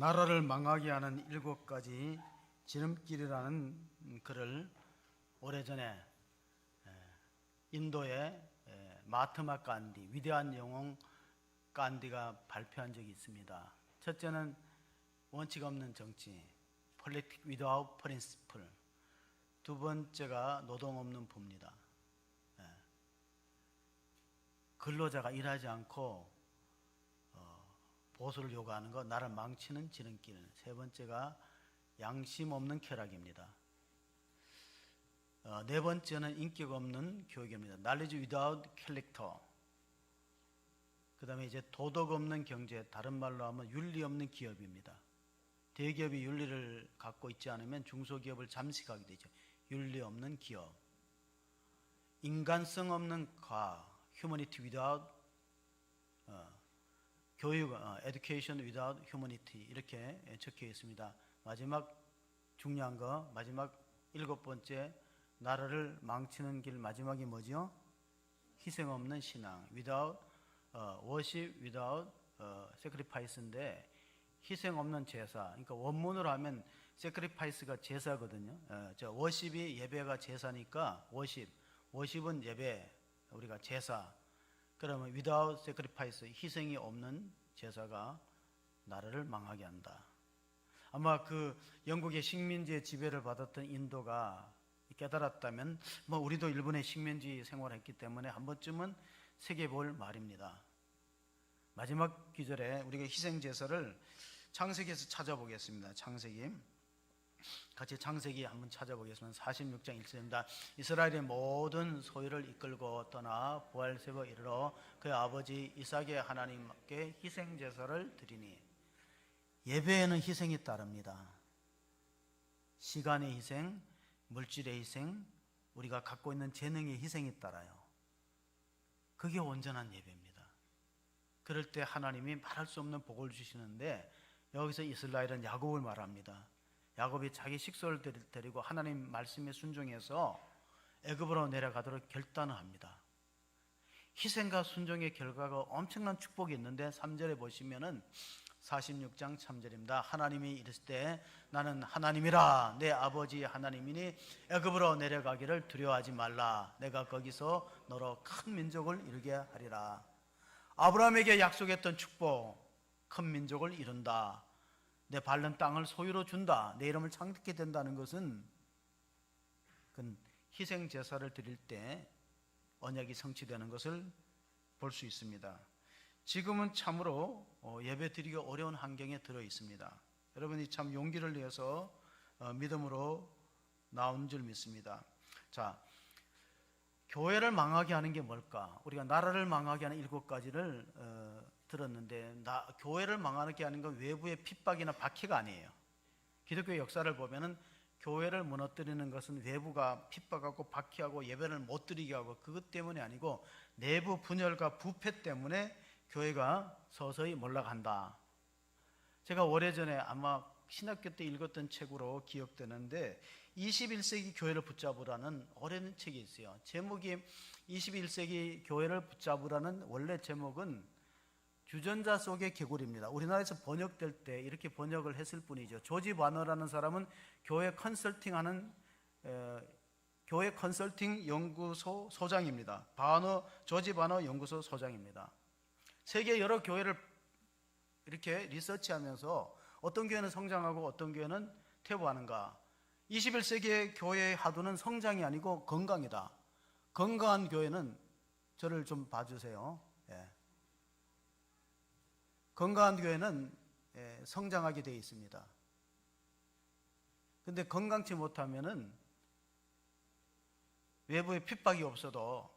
나라를 망하게 하는 7가지 지름길이라는 글을 오래전에 인도의 마하트마 간디, 위대한 영웅 간디가 발표한 적이 있습니다. 첫째는 원칙 없는 정치, Politics without principle. 두 번째가 노동 없는 부입니다. 근로자가 일하지 않고 보수를 요구하는 것, 나를 망치는 지름길. 세 번째가 양심 없는 쾌락입니다. 네 번째는 인격 없는 교육입니다. Knowledge without character. 그 다음에 이제 도덕 없는 경제, 다른 말로 하면 윤리 없는 기업입니다. 대기업이 윤리를 갖고 있지 않으면 중소기업을 잠식하게 되죠. 윤리 없는 기업. 인간성 없는 과학, humanity without 교육, education without humanity 이렇게 적혀 있습니다. 마지막 중요한 거, 마지막 7번째, 나라를 망치는 길 마지막이 뭐죠? 희생 없는 신앙, without worship, without sacrifice인데 희생 없는 제사. 그러니까 원문으로 하면 sacrifice가 제사거든요. worship이 예배가 제사니까 worship은 예배, 우리가 제사. 그러면 without sacrifice, 희생이 없는 제사가 나라를 망하게 한다. 아마 그 영국의 식민지의 지배를 받았던 인도가 깨달았다면 우리도 일본의 식민지 생활을 했기 때문에 한 번쯤은 새겨볼 말입니다. 마지막 구절에 우리가 희생제사를 창세기에서 찾아보겠습니다. 창세기. 같이 창세기 한번 찾아보겠습니다. 46장 1절입니다. 이스라엘의 모든 소유를 이끌고 떠나 부엘세바에 이르러 그의 아버지 이삭의 하나님께 희생제사를 드리니. 예배에는 희생이 따릅니다. 시간의 희생, 물질의 희생, 우리가 갖고 있는 재능의 희생이 따라요. 그게 온전한 예배입니다. 그럴 때 하나님이 말할 수 없는 복을 주시는데 여기서 이스라엘은 야곱을 말합니다. 야곱이 자기 식소를 데리고 하나님 말씀에 순종해서 애굽으로 내려가도록 결단을 합니다. 희생과 순종의 결과가 엄청난 축복이 있는데 3절에 보시면은 46장 3절입니다. 하나님이 이르실 때 나는 하나님이라 내 아버지 하나님이니 애굽으로 내려가기를 두려워하지 말라. 내가 거기서 너로 큰 민족을 이루게 하리라. 아브라함에게 약속했던 축복, 큰 민족을 이룬다. 내 밟는 땅을 소유로 준다. 내 이름을 창듣게 된다는 것은 그건 희생 제사를 드릴 때 언약이 성취되는 것을 볼 수 있습니다. 지금은 참으로 예배 드리기 어려운 환경에 들어 있습니다. 여러분이 참 용기를 내서 믿음으로 나온 줄 믿습니다. 자, 교회를 망하게 하는 게 뭘까? 우리가 나라를 망하게 하는 7가지를 들었는데 교회를 망하게 하는 건 외부의 핍박이나 박해가 아니에요. 기독교의 역사를 보면은 교회를 무너뜨리는 것은 외부가 핍박하고 박해하고 예배를 못 드리게 하고 그것 때문이 아니고 내부 분열과 부패 때문에 교회가 서서히 몰락한다. 제가 오래전에 아마 신학교 때 읽었던 책으로 기억되는데 21세기 교회를 붙잡으라는 오래된 책이 있어요. 제목이 21세기 교회를 붙잡으라는 원래 제목은 주전자 속의 개구리입니다. 우리나라에서 번역될 때 이렇게 번역을 했을 뿐이죠. 조지 바너라는 사람은 교회 컨설팅 연구소 소장입니다. 조지 바너 연구소 소장입니다. 세계 여러 교회를 이렇게 리서치하면서 어떤 교회는 성장하고 어떤 교회는 퇴보하는가. 21세기의 교회의 화두는 성장이 아니고 건강이다. 건강한 교회는 저를 좀 봐주세요. 건강한 교회는 성장하게 되어 있습니다. 그런데 건강치 못하면은 외부의 핍박이 없어도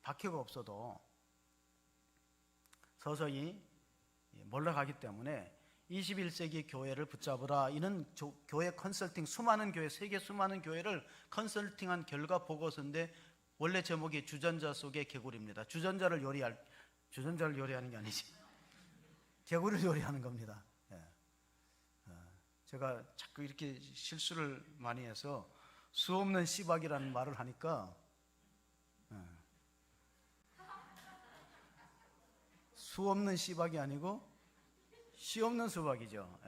박해가 없어도 서서히 몰락하기 때문에 21세기 교회를 붙잡으라. 이는 교회 컨설팅, 세계 수많은 교회를 컨설팅한 결과 보고서인데 원래 제목이 주전자 속의 개구리입니다. 주전자를 요리하는 게 아니지. 개구리를 요리하는 겁니다. 제가 자꾸 이렇게 실수를 많이 해서 수 없는 씨박이라는 말을 하니까 수 없는 씨박이 아니고 씨 없는 수박이죠.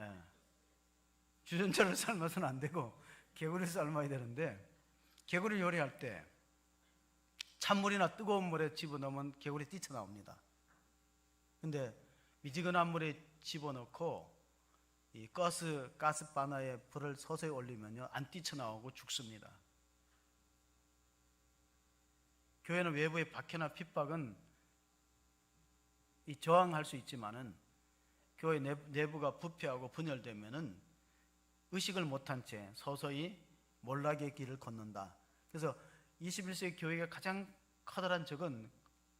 주전자를 삶아서는 안 되고 개구리를 삶아야 되는데, 개구리 요리할 때 찬물이나 뜨거운 물에 집어넣으면 개구리 뛰쳐나옵니다. 근데 미지근한 물에 집어넣고 이 가스바나에 불을 서서히 올리면요, 안 뛰쳐나오고 죽습니다. 교회는 외부의 박해나 핍박은 저항할 수 있지만은 교회 내부가 부패하고 분열되면은 의식을 못한 채 서서히 몰락의 길을 걷는다. 그래서 21세기 교회가 가장 커다란 적은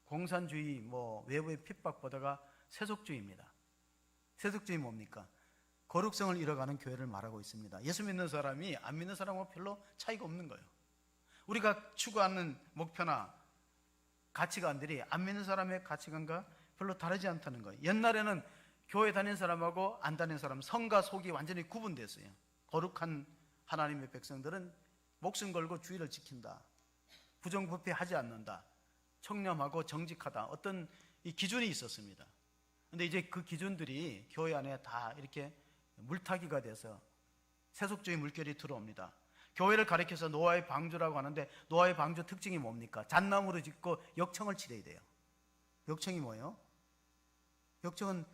공산주의, 외부의 핍박보다가 세속주의입니다. 세속주의 뭡니까? 거룩성을 잃어가는 교회를 말하고 있습니다. 예수 믿는 사람이 안 믿는 사람하고 별로 차이가 없는 거예요. 우리가 추구하는 목표나 가치관들이 안 믿는 사람의 가치관과 별로 다르지 않다는 거예요. 옛날에는 교회 다니는 사람하고 안 다니는 사람, 성과 속이 완전히 구분됐어요. 거룩한 하나님의 백성들은 목숨 걸고 주의를 지킨다, 부정부패하지 않는다, 청렴하고 정직하다, 어떤 이 기준이 있었습니다. 근데 이제 그 기준들이 교회 안에 다 이렇게 물타기가 돼서 세속주의 물결이 들어옵니다. 교회를 가리켜서 노아의 방주라고 하는데, 노아의 방주 특징이 뭡니까? 잣나무로 짓고 역청을 칠해야 돼요. 역청이 뭐예요? 역청은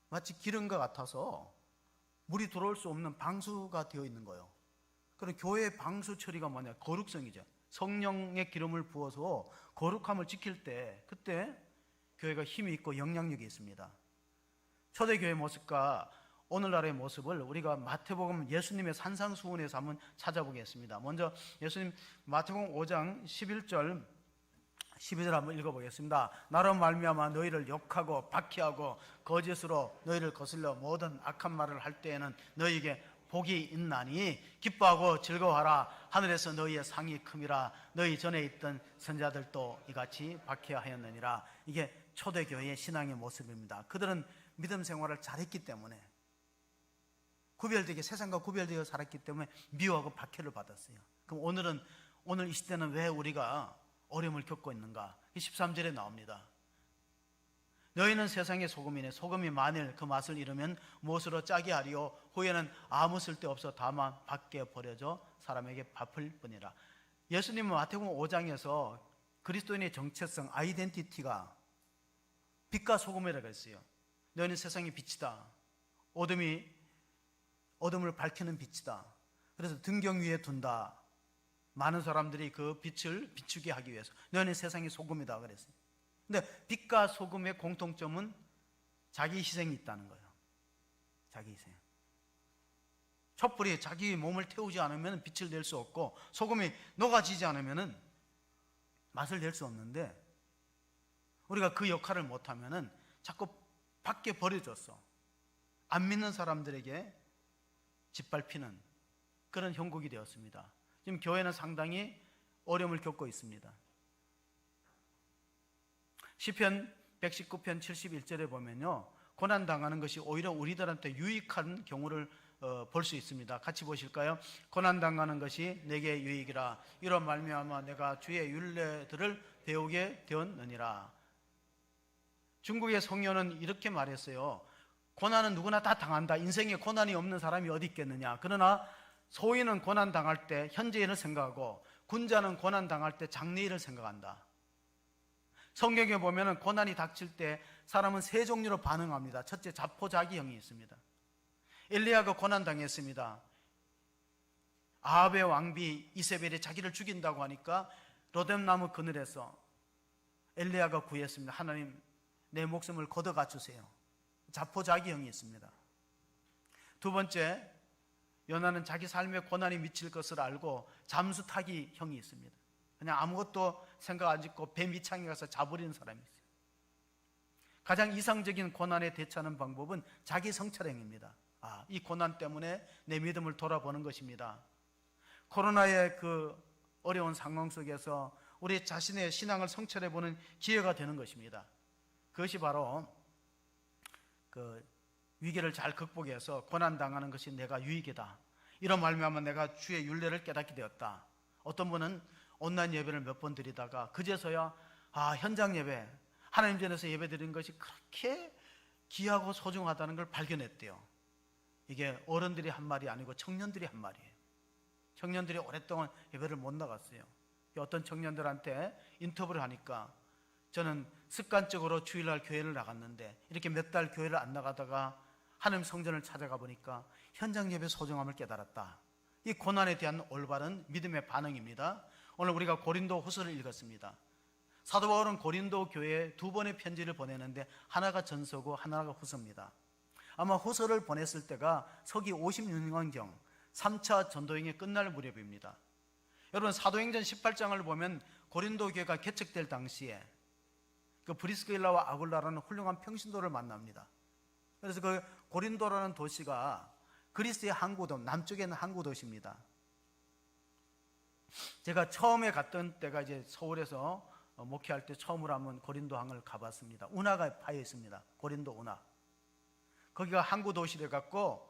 마치 기름과 같아서 물이 들어올 수 없는 방수가 되어 있는 거예요. 그럼 교회의 방수 처리가 뭐냐? 거룩성이죠. 성령의 기름을 부어서 거룩함을 지킬 때, 그때 교회가 힘이 있고 영향력이 있습니다. 초대교회의 모습과 오늘날의 모습을 우리가 마태복음 예수님의 산상수훈에서 한번 찾아보겠습니다. 먼저 예수님 마태복음 5장 11절 12절 한번 읽어보겠습니다. 나로 말미암아 너희를 욕하고 박해하고 거짓으로 너희를 거슬려 모든 악한 말을 할 때에는 너희에게 복이 있나니 기뻐하고 즐거워하라. 하늘에서 너희의 상이 큼이라. 너희 전에 있던 선자들도 이같이 박해하였느니라. 이게 초대교회의 신앙의 모습입니다. 그들은 믿음 생활을 잘했기 때문에, 세상과 구별되어 살았기 때문에 미워하고 박해를 받았어요. 그럼 오늘 이 시대는 왜 우리가 어려움을 겪고 있는가? 13절에 나옵니다. 너희는 세상의 소금이네. 소금이 만일 그 맛을 잃으면 무엇으로 짜게 하리요? 후에는 아무 쓸데없어 다만 밖에 버려져 사람에게 밥을 뿐이라. 예수님은 마태복음 5장에서 그리스도인의 정체성, 아이덴티티가 빛과 소금이라고 했어요. 너희는 세상의 빛이다. 어둠을 밝히는 빛이다. 그래서 등경 위에 둔다. 많은 사람들이 그 빛을 비추게 하기 위해서. 너희는 세상의 소금이다 그랬어요. 근데 빛과 소금의 공통점은 자기 희생이 있다는 거예요. 자기 희생. 촛불이 자기 몸을 태우지 않으면 빛을 낼 수 없고, 소금이 녹아지지 않으면 맛을 낼 수 없는데, 우리가 그 역할을 못하면 자꾸 밖에 버려졌어. 안 믿는 사람들에게 짓밟히는 그런 형국이 되었습니다. 지금 교회는 상당히 어려움을 겪고 있습니다. 시편 119편 71절에 보면요, 고난당하는 것이 오히려 우리들한테 유익한 경우를 볼 수 있습니다. 같이 보실까요? 고난당하는 것이 내게 유익이라. 이런 말미암아 내가 주의 율례들을 배우게 되었느니라. 중국의 성녀는 이렇게 말했어요. 고난은 누구나 다 당한다. 인생에 고난이 없는 사람이 어디 있겠느냐. 그러나 소인은 고난당할 때 현재일을 생각하고, 군자는 고난당할 때 장래일을 생각한다. 성경에 보면 고난이 닥칠 때 사람은 세 종류로 반응합니다. 첫째, 자포자기형이 있습니다. 엘리야가 고난당했습니다. 아합의 왕비 이세벨이 자기를 죽인다고 하니까 로뎀나무 그늘에서 엘리야가 구했습니다. 하나님, 내 목숨을 걷어가 주세요. 자포자기형이 있습니다. 두 번째, 요나는 자기 삶에 고난이 미칠 것을 알고 잠수타기 형이 있습니다. 그냥 아무것도 생각 안 짓고 배 밑창에 가서 자버리는 사람이 있어요. 가장 이상적인 고난에 대처하는 방법은 자기 성찰행입니다. 이 고난 때문에 내 믿음을 돌아보는 것입니다. 코로나의 그 어려운 상황 속에서 우리 자신의 신앙을 성찰해보는 기회가 되는 것입니다. 그것이 바로 그 위기를 잘 극복해서 고난당하는 것이 내가 유익이다. 이런 말미암아 내가 주의 율례를 깨닫게 되었다. 어떤 분은 온라인 예배를 몇 번 드리다가 그제서야 현장 예배, 하나님 전에서 예배 드리는 것이 그렇게 귀하고 소중하다는 걸 발견했대요. 이게 어른들이 한 말이 아니고 청년들이 한 말이에요. 청년들이 오랫동안 예배를 못 나갔어요. 어떤 청년들한테 인터뷰를 하니까 저는 습관적으로 주일날 교회를 나갔는데 이렇게 몇 달 교회를 안 나가다가 하나님 성전을 찾아가 보니까 현장 예배 소중함을 깨달았다. 이 고난에 대한 올바른 믿음의 반응입니다. 오늘 우리가 고린도 후서를 읽었습니다. 사도 바울은 고린도 교회에 두 번의 편지를 보내는데 하나가 전서고 하나가 후서입니다. 아마 후서를 보냈을 때가 서기 56년경 3차 전도행이 끝날 무렵입니다. 여러분, 사도행전 18장을 보면 고린도 교회가 개척될 당시에 그 브리스길라와 아굴라라는 훌륭한 평신도를 만납니다. 그래서 그 고린도라는 도시가 그리스의 항구도, 남쪽에 있는 항구도시입니다. 제가 처음에 갔던 때가 이제 서울에서 목회할 때 처음으로 한번 고린도항을 가봤습니다. 운하가 파여 있습니다. 고린도 운하. 거기가 항구도시돼 갖고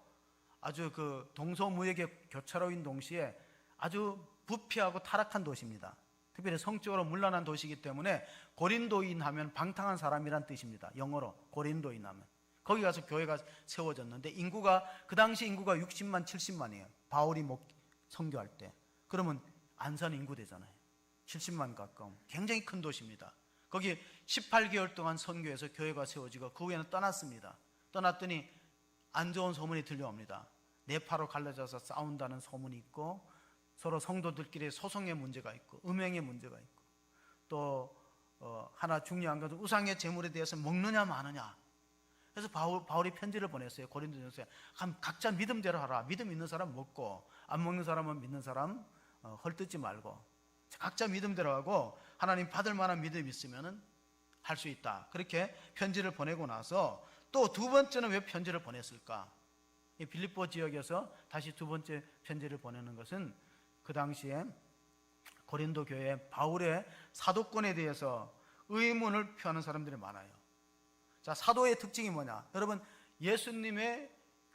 아주 그 동서무역의 교차로인 동시에 아주 부패하고 타락한 도시입니다. 특별히 성적으로 문란한 도시이기 때문에 고린도인 하면 방탕한 사람이란 뜻입니다. 영어로 고린도인 하면. 거기 가서 교회가 세워졌는데 인구가 그 당시 인구가 60만 70만이에요. 바울이 선교할 때. 그러면 안산 인구 되잖아요. 70만 가까운 굉장히 큰 도시입니다. 거기 18개월 동안 선교해서 교회가 세워지고 그 후에는 떠났습니다. 떠났더니 안 좋은 소문이 들려옵니다. 네파로 갈라져서 싸운다는 소문이 있고 서로 성도들끼리 소송의 문제가 있고 음행의 문제가 있고 또 하나 중요한 것은 우상의 제물에 대해서 먹느냐 마느냐. 그래서 바울이 편지를 보냈어요. 고린도전서에 각자 믿음대로 하라. 믿음 있는 사람 먹고 안 먹는 사람은 믿는 사람 헐뜯지 말고 각자 믿음대로 하고 하나님 받을 만한 믿음이 있으면 할 수 있다. 그렇게 편지를 보내고 나서 또 두 번째는 왜 편지를 보냈을까? 이 빌립보 지역에서 다시 두 번째 편지를 보내는 것은 그 당시에 고린도 교회에 바울의 사도권에 대해서 의문을 표하는 사람들이 많아요. 자, 사도의 특징이 뭐냐? 여러분, 예수님의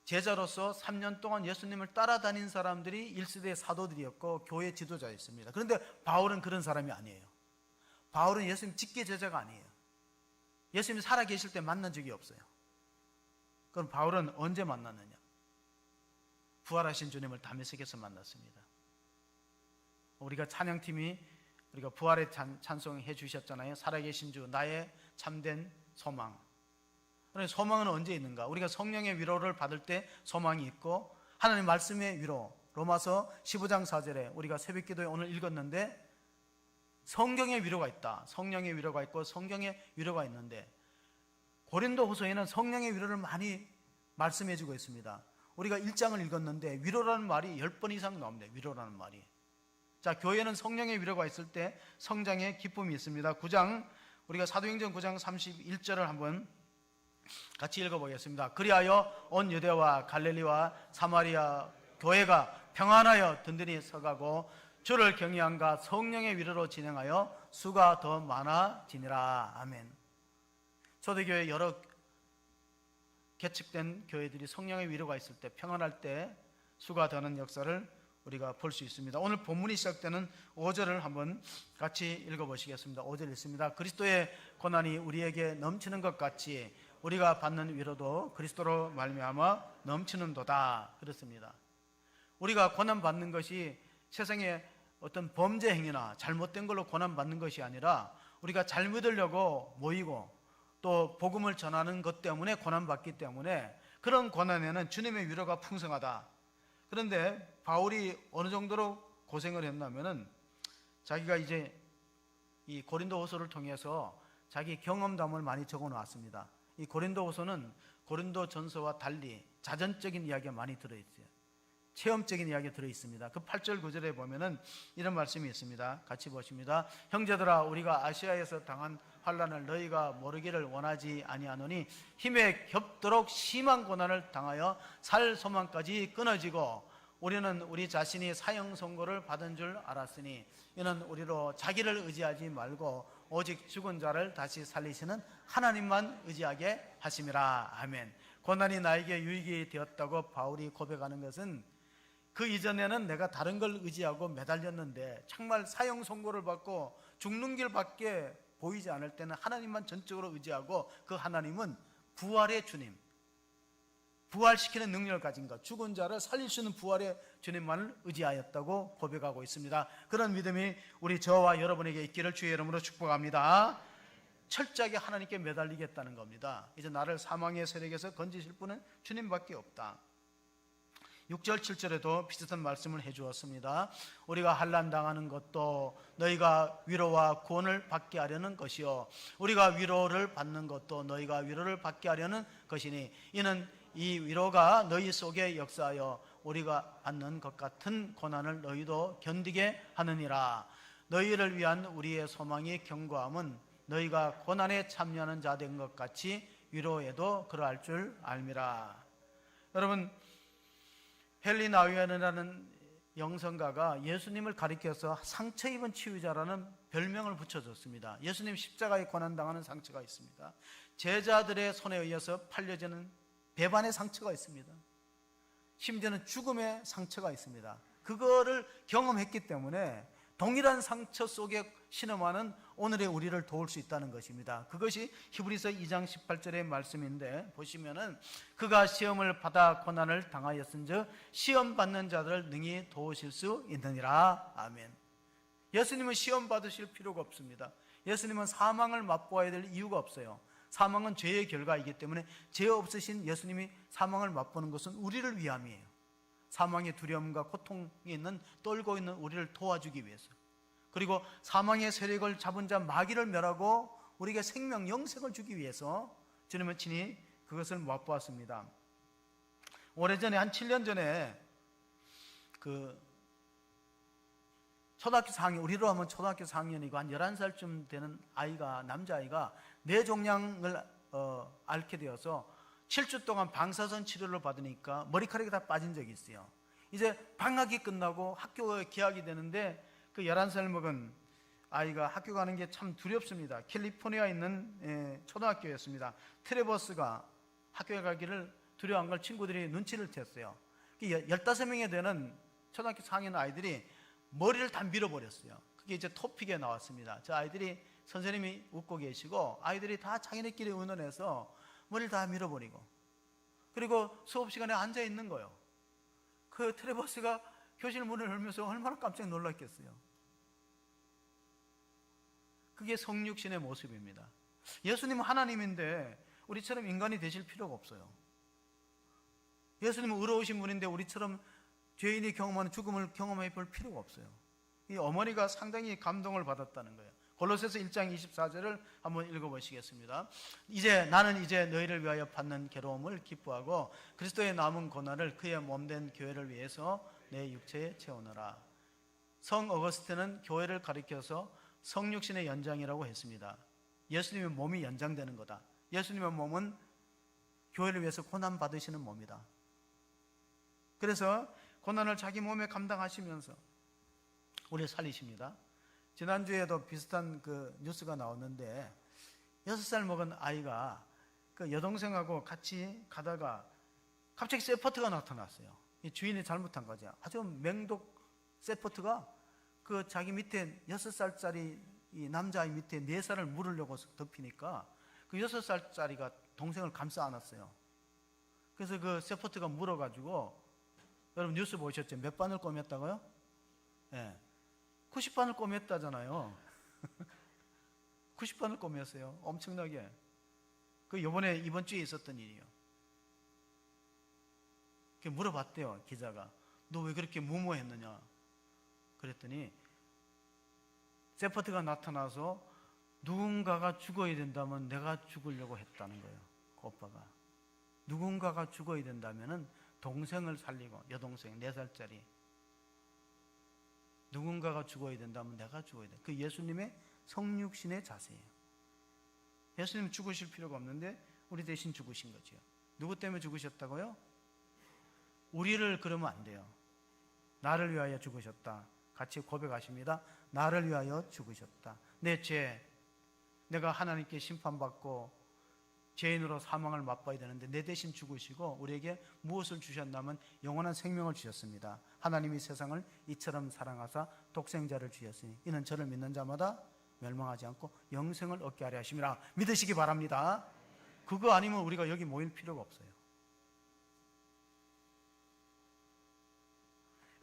제자로서 3년 동안 예수님을 따라다닌 사람들이 1세대의 사도들이었고 교회 지도자였습니다. 그런데 바울은 그런 사람이 아니에요. 바울은 예수님 직계 제자가 아니에요. 예수님이 살아계실 때 만난 적이 없어요. 그럼 바울은 언제 만났느냐? 부활하신 주님을 다메섹에서 만났습니다. 우리가 찬양팀이 우리가 부활의 찬송해 주셨잖아요. 살아계신 주 나의 참된 소망. 소망은 언제 있는가? 우리가 성령의 위로를 받을 때 소망이 있고 하나님 말씀의 위로, 로마서 15장 4절에 우리가 새벽기도에 오늘 읽었는데 성경의 위로가 있다. 성령의 위로가 있고 성경의 위로가 있는데 고린도 후서에는 성령의 위로를 많이 말씀해 주고 있습니다. 우리가 1장을 읽었는데 위로라는 말이 10번 이상 나옵니다. 위로라는 말이. 자, 교회는 성령의 위로가 있을 때 성장의 기쁨이 있습니다. 9장 우리가 사도행전 9장 31절을 한번 같이 읽어보겠습니다. 그리하여 온 유대와 갈릴리와 사마리아 교회가 평안하여 든든히 서가고 주를 경외함과 성령의 위로로 진행하여 수가 더 많아지니라. 아멘. 초대교회 여러 개척된 교회들이 성령의 위로가 있을 때 평안할 때 수가 더는 역사를 우리가 볼 수 있습니다. 오늘 본문이 시작되는 5절을 한번 같이 읽어보시겠습니다. 5절 읽습니다. 그리스도의 고난이 우리에게 넘치는 것 같이 우리가 받는 위로도 그리스도로 말미암아 넘치는도다. 그렇습니다. 우리가 고난받는 것이 세상에 어떤 범죄 행위나 잘못된 걸로 고난받는 것이 아니라 우리가 잘 믿으려고 모이고 또 복음을 전하는 것 때문에 고난받기 때문에 그런 고난에는 주님의 위로가 풍성하다. 그런데 바울이 어느 정도로 고생을 했냐면은 자기가 이제 이 고린도후서를 통해서 자기 경험담을 많이 적어 놨습니다. 이 고린도후서는 고린도전서와 달리 자전적인 이야기가 많이 들어있어요. 체험적인 이야기가 들어있습니다. 그 8절 9절에 보면은 이런 말씀이 있습니다. 같이 보십니다. 형제들아, 우리가 아시아에서 당한 환난을 너희가 모르기를 원하지 아니하노니 힘에 겹도록 심한 고난을 당하여 살 소망까지 끊어지고 우리는 우리 자신이 사형 선고를 받은 줄 알았으니 이는 우리로 자기를 의지하지 말고 오직 죽은 자를 다시 살리시는 하나님만 의지하게 하심이라. 아멘. 고난이 나에게 유익이 되었다고 바울이 고백하는 것은 그 이전에는 내가 다른 걸 의지하고 매달렸는데 정말 사형 선고를 받고 죽는 길밖에 보이지 않을 때는 하나님만 전적으로 의지하고 그 하나님은 부활의 주님, 부활시키는 능력을 가진 것, 죽은 자를 살릴 수 있는 부활의 주님만을 의지하였다고 고백하고 있습니다. 그런 믿음이 우리 저와 여러분에게 있기를 주의 이름으로 축복합니다. 철저하게 하나님께 매달리겠다는 겁니다. 이제 나를 사망의 세력에서 건지실 분은 주님밖에 없다. 6절 7절에도 비슷한 말씀을 해주었습니다. 우리가 환난당하는 것도 너희가 위로와 구원을 받게 하려는 것이요 우리가 위로를 받는 것도 너희가 위로를 받게 하려는 것이니 이는 이 위로가 너희 속에 역사하여 우리가 받는 것 같은 고난을 너희도 견디게 하느니라. 너희를 위한 우리의 소망이 견고함은 너희가 고난에 참여하는 자 된 것 같이 위로에도 그러할 줄 알미라. 여러분, 헨리 나우엔이라는 영성가가 예수님을 가리켜서 상처 입은 치유자라는 별명을 붙여줬습니다. 예수님 십자가에 고난당하는 상처가 있습니다. 제자들의 손에 의해서 팔려지는 배반의 상처가 있습니다. 심지어는 죽음의 상처가 있습니다. 그거를 경험했기 때문에 동일한 상처 속에 신음하는 오늘의 우리를 도울 수 있다는 것입니다. 그것이 히브리서 2장 18절의 말씀인데 보시면은 그가 시험을 받아 고난을 당하였은즉 시험 받는 자들을 능히 도우실 수 있느니라. 아멘. 예수님은 시험 받으실 필요가 없습니다. 예수님은 사망을 맛보아야 될 이유가 없어요. 사망은 죄의 결과이기 때문에 죄 없으신 예수님이 사망을 맛보는 것은 우리를 위함이에요. 사망의 두려움과 고통에 있는 떨고 있는 우리를 도와주기 위해서, 그리고 사망의 세력을 잡은 자 마귀를 멸하고 우리에게 생명 영생을 주기 위해서 주님은 친히 그것을 맛보았습니다. 오래전에 한 7년 전에 그 초등학교 4학년, 우리로 하면 초등학교 4학년이고 한 11살쯤 되는 아이가, 남자아이가 뇌종양을 앓게 되어서 7주 동안 방사선 치료를 받으니까 머리카락이 다 빠진 적이 있어요. 이제 방학이 끝나고 학교에 개학이 되는데 그 11살 먹은 아이가 학교 가는 게 참 두렵습니다. 캘리포니아에 있는 초등학교였습니다. 트레버스가 학교에 가기를 두려워한 걸 친구들이 눈치를 챘어요. 15명에 되는 초등학교 4학년 아이들이 머리를 다 밀어버렸어요. 그게 이제 토픽에 나왔습니다. 저 아이들이, 선생님이 웃고 계시고 아이들이 다 자기네끼리 의논해서 머리를 다 밀어버리고, 그리고 수업 시간에 앉아 있는 거예요. 그 트레버스가 교실 문을 열면서 얼마나 깜짝 놀랐겠어요. 그게 성육신의 모습입니다. 예수님은 하나님인데 우리처럼 인간이 되실 필요가 없어요. 예수님은 의로우신 분인데 우리처럼 죄인이 경험하는 죽음을 경험해 볼 필요가 없어요. 이 어머니가 상당히 감동을 받았다는 거예요. 골로새서 1장 24절을 한번 읽어보시겠습니다. 나는 이제 너희를 위하여 받는 괴로움을 기뻐하고 그리스도의 남은 고난을 그의 몸된 교회를 위해서 내 육체에 채우노라. 성 어거스틴은 교회를 가리켜서 성육신의 연장이라고 했습니다. 예수님의 몸이 연장되는 거다. 예수님의 몸은 교회를 위해서 고난 받으시는 몸이다. 그래서 고난을 자기 몸에 감당하시면서 우리를 살리십니다. 지난주에도 비슷한 그 뉴스가 나왔는데 6살 먹은 아이가 그 여동생하고 같이 가다가 갑자기 세포트가 나타났어요. 이 주인이 잘못한 거죠. 아주 맹독 세포트가 그 자기 밑에 6살짜리 이 남자아이 밑에 4살을 물으려고 덮이니까 그 6살짜리가 동생을 감싸 안았어요. 그래서 그 세포트가 물어가지고, 여러분 뉴스 보셨죠? 몇 반을 꼬맸다고요? 예. 90반을 꼬맸다잖아요. 90반을 꼬맸어요. 엄청나게. 그 이번 주에 있었던 일이에요. 물어봤대요, 기자가. 너 왜 그렇게 무모했느냐? 그랬더니 세포트가 나타나서 누군가가 죽어야 된다면 내가 죽으려고 했다는 거예요. 그 오빠가. 누군가가 죽어야 된다면 동생을 살리고, 여동생 4살짜리 누군가가 죽어야 된다면 내가 죽어야 돼. 그 예수님의 성육신의 자세예요. 예수님 죽으실 필요가 없는데 우리 대신 죽으신 거죠. 누구 때문에 죽으셨다고요? 우리를 그러면 안 돼요. 나를 위하여 죽으셨다. 같이 고백하십니다. 나를 위하여 죽으셨다. 내 죄, 내가 하나님께 심판받고 죄인으로 사망을 맛봐야 되는데 내 대신 죽으시고 우리에게 무엇을 주셨냐면 영원한 생명을 주셨습니다. 하나님이 세상을 이처럼 사랑하사 독생자를 주셨으니 이는 저를 믿는 자마다 멸망하지 않고 영생을 얻게 하려 하심이라. 믿으시기 바랍니다. 그거 아니면 우리가 여기 모일 필요가 없어요.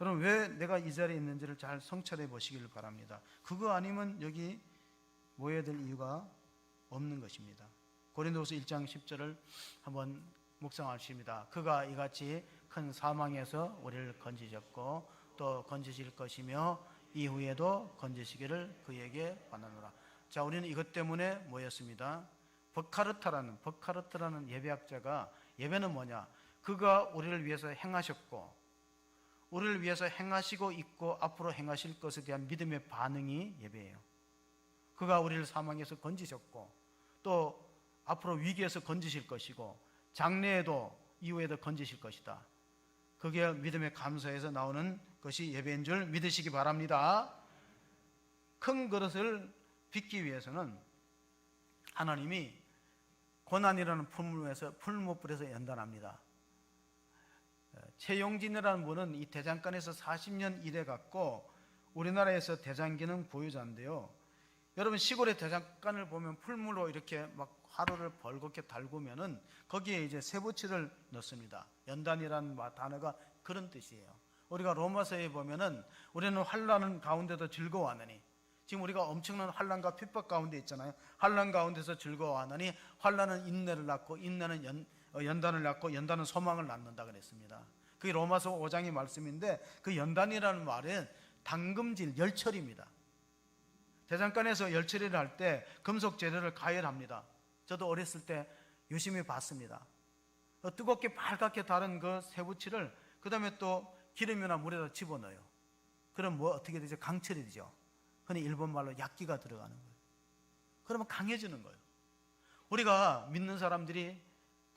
여러분, 왜 내가 이 자리에 있는지를 잘 성찰해 보시기를 바랍니다. 그거 아니면 여기 모여야 될 이유가 없는 것입니다. 고린도후서 1장 10절을 한번 묵상하십니다. 그가 이같이 큰 사망에서 우리를 건지셨고 또 건지실 것이며 이후에도 건지시기를 그에게 원하노라. 자, 우리는 이것 때문에 모였습니다. 버카르트라는 예배학자가, 예배는 뭐냐? 그가 우리를 위해서 행하셨고 우리를 위해서 행하시고 있고 앞으로 행하실 것에 대한 믿음의 반응이 예배예요. 그가 우리를 사망에서 건지셨고 또 앞으로 위기에서 건지실 것이고 장래에도 이후에도 건지실 것이다. 그게 믿음의 감사에서 나오는 것이 예배인 줄 믿으시기 바랍니다. 큰 그릇을 빚기 위해서는 하나님이 고난이라는 풀무불에서 연단합니다. 최용진이라는 분은 이 대장간에서 40년 일해갖고 우리나라에서 대장기능 보유자인데요. 여러분, 시골의 대장간을 보면 풀무로 이렇게 막 화로를 벌겋게 달구면은 거기에 이제 쇠붙이를 넣습니다. 연단이라는 단어가 그런 뜻이에요. 우리가 로마서에 보면은 우리는 환난 가운데도 즐거워하느니, 지금 우리가 엄청난 환난과 핍박 가운데 있잖아요. 환난 가운데서 즐거워하느니 환난은 인내를 낳고 인내는 연단을 낳고 연단은 소망을 낳는다 그랬습니다. 그게 로마서 5장의 말씀인데 그 연단이라는 말은 당금질, 열처리입니다. 대장간에서 열처리를 할 때 금속 재료를 가열합니다. 저도 어렸을 때 유심히 봤습니다. 뜨겁게 빨갛게 다른 그 쇠붙이를 그 다음에 또 기름이나 물에다 집어넣어요. 그럼 뭐 어떻게 되죠? 강철이 되죠. 흔히 일본 말로 약기가 들어가는 거예요. 그러면 강해지는 거예요. 우리가 믿는 사람들이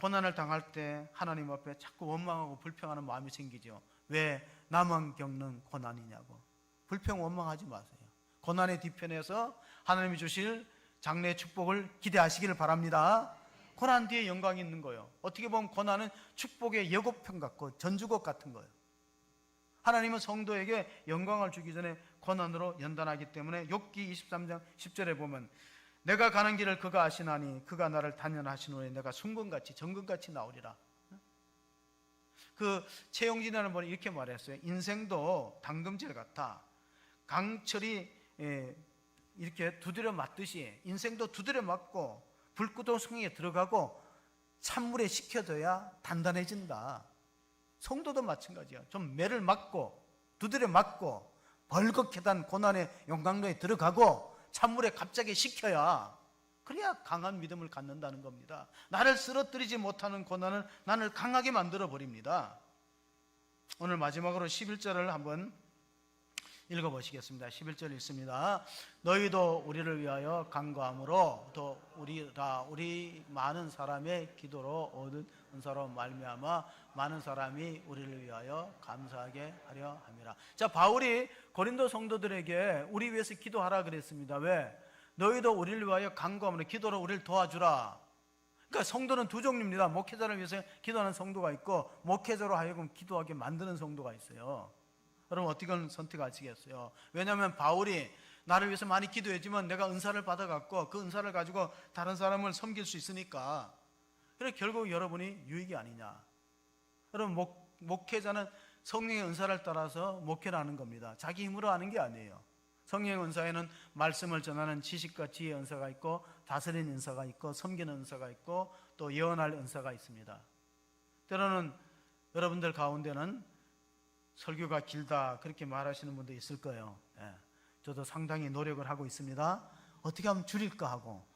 고난을 당할 때 하나님 앞에 자꾸 원망하고 불평하는 마음이 생기죠. 왜 나만 겪는 고난이냐고. 불평 원망하지 마세요. 고난의 뒤편에서 하나님이 주실 장래의 축복을 기대하시기를 바랍니다. 고난 뒤에 영광이 있는 거예요. 어떻게 보면 고난은 축복의 예고편 같고 전주곡 같은 거예요. 하나님은 성도에게 영광을 주기 전에 고난으로 연단하기 때문에 욥기 23장 10절에 보면 내가 가는 길을 그가 아시나니 그가 나를 단련하시노니 내가 순금같이 정금같이 나오리라. 그 최용진이라는 분이 이렇게 말했어요. 인생도 당금질 같아. 강철이 이렇게 두드려 맞듯이 인생도 두드려 맞고 불구동성에 들어가고 찬물에 식혀져야 단단해진다. 성도도 마찬가지야. 좀 매를 맞고 두드려 맞고 벌겋게 단 고난의 용광로에 들어가고 찬물에 갑자기 식혀야, 그래야 강한 믿음을 갖는다는 겁니다. 나를 쓰러뜨리지 못하는 고난은 나를 강하게 만들어 버립니다. 오늘 마지막으로 11절을 한번 읽어보시겠습니다. 11절 읽습니다. 너희도 우리를 위하여 간구함으로 또 우리 많은 사람의 기도로 얻은 은사로 말미암아 많은 사람이 우리를 위하여 감사하게 하려 함이라. 자, 바울이 고린도 성도들에게 우리 위해서 기도하라 그랬습니다. 왜? 너희도 우리를 위하여 간구함으로 기도로 우리를 도와주라. 그러니까 성도는 두 종류입니다. 목회자를 위해서 기도하는 성도가 있고 목회자로 하여금 기도하게 만드는 성도가 있어요. 여러분, 어떻게 선택하시겠어요? 왜냐하면 바울이 나를 위해서 많이 기도했지만 내가 은사를 받아갖고 그 은사를 가지고 다른 사람을 섬길 수 있으니까. 그래 결국 여러분이 유익이 아니냐. 여러분, 목회자는 성령의 은사를 따라서 목회를 하는 겁니다. 자기 힘으로 하는 게 아니에요. 성령의 은사에는 말씀을 전하는 지식과 지혜의 은사가 있고 다스리는 은사가 있고 섬기는 은사가 있고 또 예언할 은사가 있습니다. 때로는 여러분들 가운데는 설교가 길다 그렇게 말하시는 분도 있을 거예요. 저도 상당히 노력을 하고 있습니다. 어떻게 하면 줄일까 하고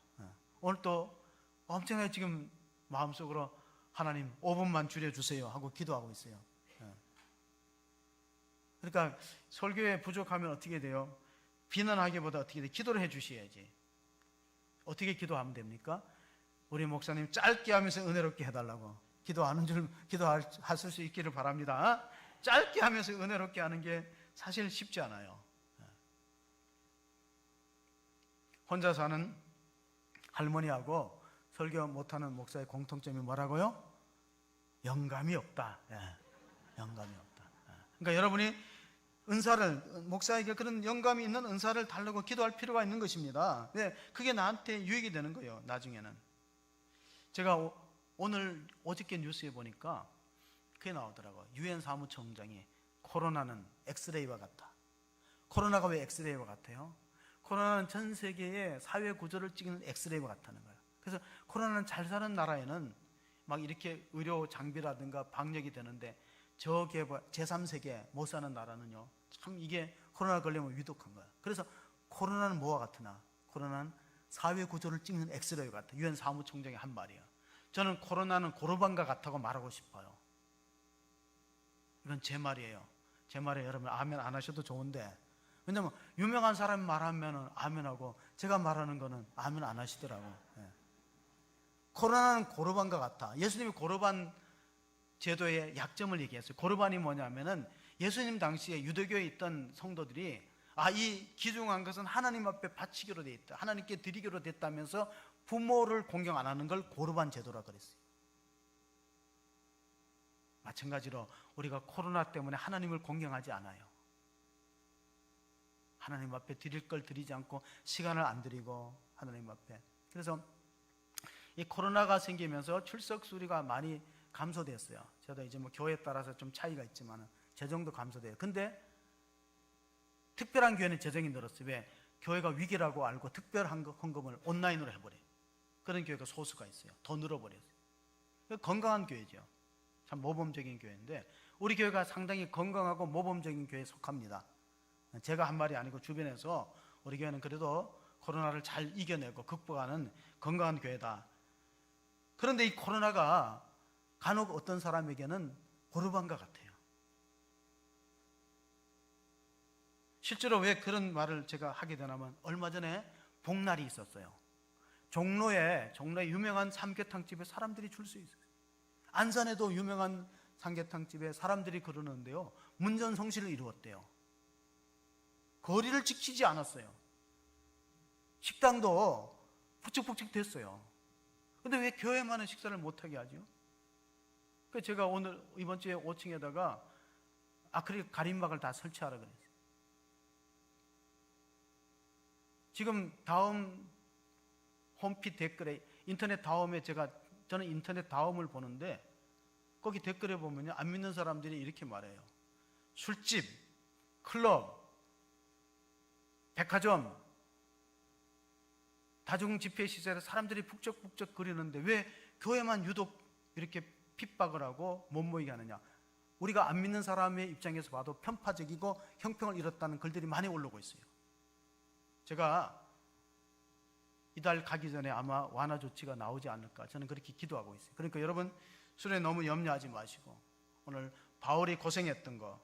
오늘 또 엄청나게 지금 마음속으로 하나님 5분만 줄여주세요 하고 기도하고 있어요. 그러니까 설교에 부족하면 어떻게 돼요? 비난하기보다 어떻게 돼요? 기도를 해 주셔야지. 어떻게 기도하면 됩니까? 우리 목사님 짧게 하면서 은혜롭게 해달라고 기도하실 수 있기를 바랍니다. 짧게 하면서 은혜롭게 하는 게 사실 쉽지 않아요. 혼자 사는 할머니하고 설교 못하는 목사의 공통점이 뭐라고요? 영감이 없다. 영감이 없다. 그러니까 여러분이 은사를, 목사에게 그런 영감이 있는 은사를 달라고 기도할 필요가 있는 것입니다. 그게 나한테 유익이 되는 거예요. 나중에는. 제가 어저께 뉴스에 보니까 그게 나오더라고요. 유엔 사무총장이 코로나는 엑스레이와 같다. 코로나가 왜 엑스레이와 같아요? 코로나는 전 세계의 사회 구조를 찍는 엑스레이와 같다는 거예요. 그래서 코로나는 잘 사는 나라에는 막 이렇게 의료 장비라든가 방역이 되는데 제3세계 못 사는 나라는요, 참 이게 코로나 걸리면 위독한 거야. 그래서 코로나는 뭐와 같으나? 코로나는 사회 구조를 찍는 엑스레이 같아. 유엔 사무총장이 한 말이에요. 저는 코로나는 고르반과 같다고 말하고 싶어요. 이건 제 말이에요. 제 말에 여러분 아멘 안 하셔도 좋은데, 왜냐면 유명한 사람이 말하면 아멘하고 제가 말하는 거는 아멘 안 하시더라고. 예. 코로나는 고르반과 같다. 예수님이 고르반 제도의 약점을 얘기했어요. 고르반이 뭐냐면은 예수님 당시에 유대교에 있던 성도들이 이 귀중한 것은 하나님 앞에 바치기로 돼 있다, 하나님께 드리기로 됐다면서 부모를 공경 안 하는 걸 고르반 제도라 그랬어요. 마찬가지로 우리가 코로나 때문에 하나님을 공경하지 않아요. 하나님 앞에 드릴 걸 드리지 않고 시간을 안 드리고 하나님 앞에. 그래서 이 코로나가 생기면서 출석 수리가 많이 감소됐어요. 저도 이제 뭐 교회에 따라서 좀 차이가 있지만 재정도 감소돼요. 근데 특별한 교회는 재정이 늘었어요. 왜? 교회가 위기라고 알고 특별 헌금을 온라인으로 해버려요. 그런 교회가 소수가 있어요. 더 늘어버렸어요. 건강한 교회죠. 참 모범적인 교회인데 우리 교회가 상당히 건강하고 모범적인 교회에 속합니다. 제가 한 말이 아니고 주변에서 우리 교회는 그래도 코로나를 잘 이겨내고 극복하는 건강한 교회다. 그런데 이 코로나가 간혹 어떤 사람에게는 고르반과 같아요. 실제로 왜 그런 말을 제가 하게 되냐면 얼마 전에 복날이 있었어요. 종로에 유명한 삼계탕집에 사람들이 줄 수 있어요. 안산에도 유명한 삼계탕집에 사람들이 그러는데요, 문전성시를 이루었대요. 거리를 지키지 않았어요. 식당도 북적북적 됐어요. 근데 왜 교회만은 식사를 못하게 하죠? 그래서 제가 이번 주에 5층에다가 아크릴 가림막을 다 설치하라 그랬어요. 지금 다음 홈피 댓글에 인터넷 다음에 저는 인터넷 다음을 보는데 거기 댓글에 보면요, 안 믿는 사람들이 이렇게 말해요. 술집, 클럽, 백화점, 다중집회시설에 사람들이 북적북적 거리는데 왜 교회만 유독 이렇게 핍박을 하고 못 모이게 하느냐? 우리가 안 믿는 사람의 입장에서 봐도 편파적이고 형평을 잃었다는 글들이 많이 올라오고 있어요. 제가 이달 가기 전에 아마 완화 조치가 나오지 않을까, 저는 그렇게 기도하고 있어요. 그러니까 여러분 술에 너무 염려하지 마시고 오늘 바울이 고생했던 거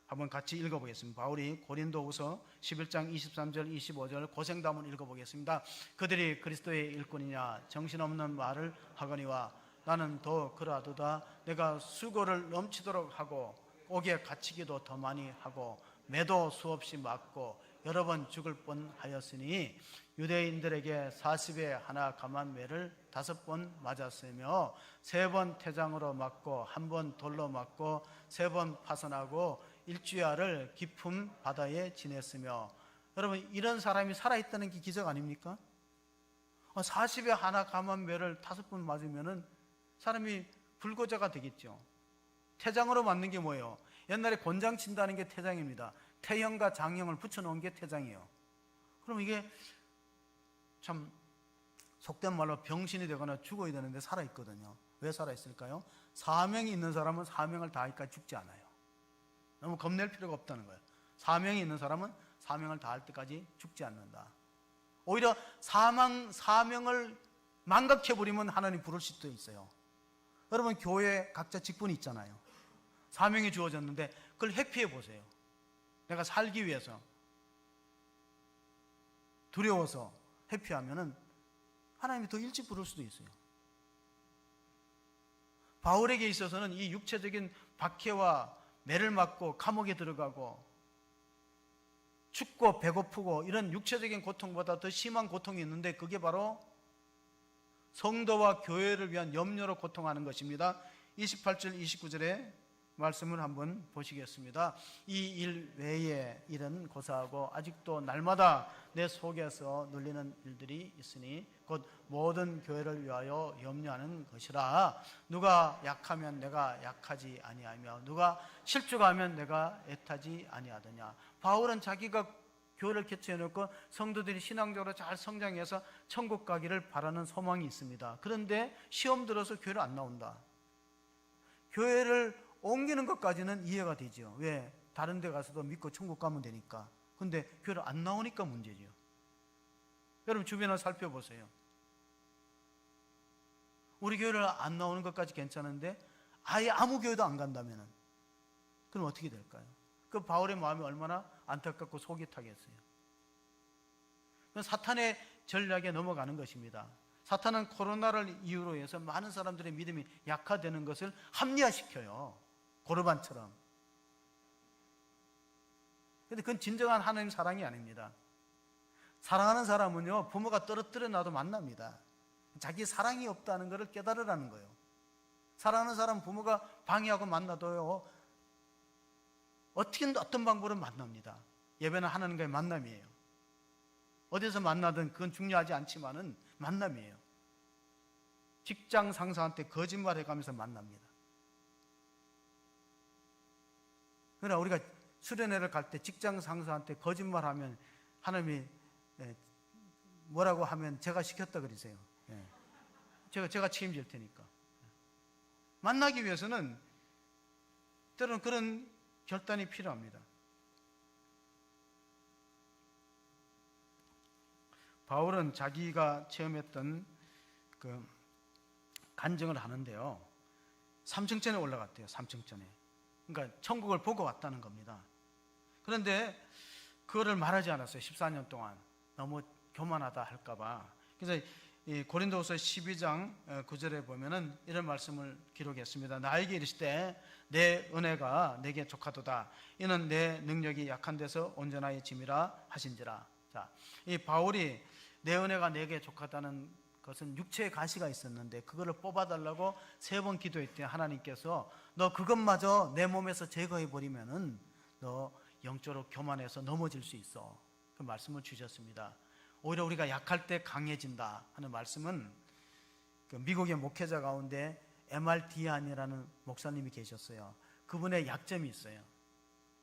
한번 같이 읽어보겠습니다. 바울이 고린도후서 11장 23절 25절 고생담을 읽어보겠습니다. 그들이 그리스도의 일꾼이냐 정신없는 말을 하거니와 나는 더 그러하도다. 내가 수고를 넘치도록 하고 옥에 갇히기도 더 많이 하고 매도 수없이 맞고 여러 번 죽을 뻔하였으니 유대인들에게 40에 하나 감한 매를 5번 맞았으며 3번 태장으로 맞고 1번 돌로 맞고 3번 파선하고 일주야를 깊은 바다에 지냈으며. 여러분, 이런 사람이 살아있다는 게 기적 아닙니까? 40에 하나 감한 매를 5번 맞으면은 사람이 불구자가 되겠죠. 태장으로 맞는 게 뭐예요? 옛날에 곤장 친다는 게 태장입니다. 태형과 장형을 붙여놓은 게 태장이에요. 그럼 이게 참 속된 말로 병신이 되거나 죽어야 되는데 살아있거든요. 왜 살아있을까요? 사명이 있는 사람은 사명을 다하니까 죽지 않아요. 너무 겁낼 필요가 없다는 거예요. 사명이 있는 사람은 사명을 다할 때까지 죽지 않는다. 오히려 사명을 망각해버리면 하나님 부를 수도 있어요. 여러분, 교회 각자 직분이 있잖아요. 사명이 주어졌는데 그걸 회피해 보세요. 내가 살기 위해서 두려워서 회피하면은 하나님이 더 일찍 부를 수도 있어요. 바울에게 있어서는 이 육체적인 박해와 매를 맞고 감옥에 들어가고 춥고 배고프고 이런 육체적인 고통보다 더 심한 고통이 있는데 그게 바로 성도와 교회를 위한 염려로 고통하는 것입니다. 28절 29절에 말씀을 한번 보시겠습니다. 이 일 외에 일은 고사하고 아직도 날마다 내 속에서 눌리는 일들이 있으니 곧 모든 교회를 위하여 염려하는 것이라. 누가 약하면 내가 약하지 아니하며 누가 실족하면 내가 애타지 아니하더냐. 바울은 자기가 교회를 개최해놓고 성도들이 신앙적으로 잘 성장해서 천국 가기를 바라는 소망이 있습니다. 그런데 시험 들어서 교회를 안 나온다. 교회를 옮기는 것까지는 이해가 되죠. 왜? 다른 데 가서도 믿고 천국 가면 되니까. 근데 교회를 안 나오니까 문제죠. 여러분 주변을 살펴보세요. 우리 교회를 안 나오는 것까지 괜찮은데 아예 아무 교회도 안 간다면 그럼 어떻게 될까요? 그 바울의 마음이 얼마나 안타깝고 속이 타겠어요. 사탄의 전략에 넘어가는 것입니다. 사탄은 코로나를 이유로 해서 많은 사람들의 믿음이 약화되는 것을 합리화시켜요. 고르반처럼. 그런데 그건 진정한 하나님 사랑이 아닙니다. 사랑하는 사람은요, 부모가 떨어뜨려 놔도 만납니다. 자기 사랑이 없다는 것을 깨달으라는 거예요. 사랑하는 사람 부모가 방해하고 만나도요, 어떤 방법으로 만납니다. 예배는 하나님과의 만남이에요. 어디서 만나든 그건 중요하지 않지만은 만남이에요. 직장 상사한테 거짓말해가면서 만납니다. 그러나 우리가 수련회를 갈 때 직장 상사한테 거짓말하면 하나님이 뭐라고 하면 제가 시켰다 그러세요. 제가 책임질 테니까. 만나기 위해서는 때로는 그런 결단이 필요합니다. 바울은 자기가 체험했던 그 간증을 하는데요, 3층전에 올라갔대요. 3층전에. 그러니까 천국을 보고 왔다는 겁니다. 그런데 그거를 말하지 않았어요. 14년 동안. 너무 교만하다 할까봐. 그래서 이 고린도후서 12장 9절에 보면은 이런 말씀을 기록했습니다. 나에게 이르시되 내 은혜가 내게 족하도다. 이는 내 능력이 약한 데서 온전하여 짐이라 하신지라. 자, 이 바울이 내 은혜가 내게 족하다는 것은 육체의 가시가 있었는데 그거를 뽑아달라고 3번 기도했더니 하나님께서 너 그것마저 내 몸에서 제거해 버리면은 너 영적으로 교만해서 넘어질 수 있어. 그 말씀을 주셨습니다. 오히려 우리가 약할 때 강해진다 하는 말씀은 그 미국의 목회자 가운데 MRD안이라는 목사님이 계셨어요. 그분의 약점이 있어요.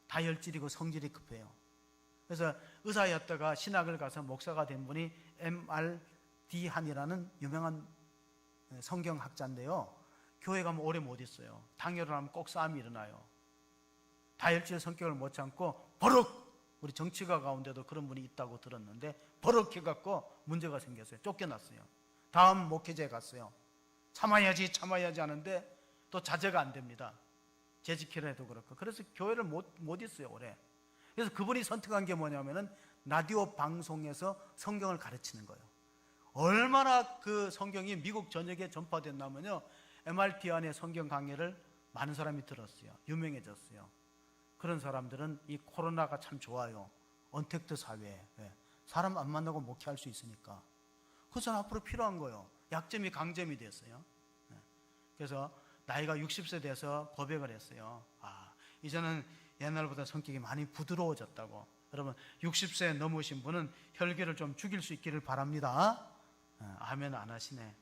다혈질이고 성질이 급해요. 그래서 의사였다가 신학을 가서 목사가 된 분이 MRD안이라는 유명한 성경학자인데요. 교회 가면 오래 못 있어요. 당뇨를 하면 꼭 싸움이 일어나요. 다혈질 성격을 못 참고 버럭, 우리 정치가 가운데도 그런 분이 있다고 들었는데 버럭 해갖고 문제가 생겼어요. 쫓겨났어요. 다음 목회자에 갔어요. 참아야지 하는데 또 자제가 안 됩니다. 재직회를 해도 그렇고. 그래서 교회를 못 있어요, 오래. 그래서 그분이 선택한 게 뭐냐면은 라디오 방송에서 성경을 가르치는 거예요. 얼마나 그 성경이 미국 전역에 전파됐냐면요, MRT 안에 성경 강의를 많은 사람이 들었어요. 유명해졌어요. 그런 사람들은 이 코로나가 참 좋아요. 언택트 사회에 사람 안 만나고 목회할 수 있으니까. 그것은 앞으로 필요한 거예요. 약점이 강점이 됐어요. 그래서 나이가 60세 돼서 고백을 했어요. 이제는 옛날보다 성격이 많이 부드러워졌다고. 여러분 60세 넘으신 분은 혈기를 좀 죽일 수 있기를 바랍니다. 아멘 안 하시네.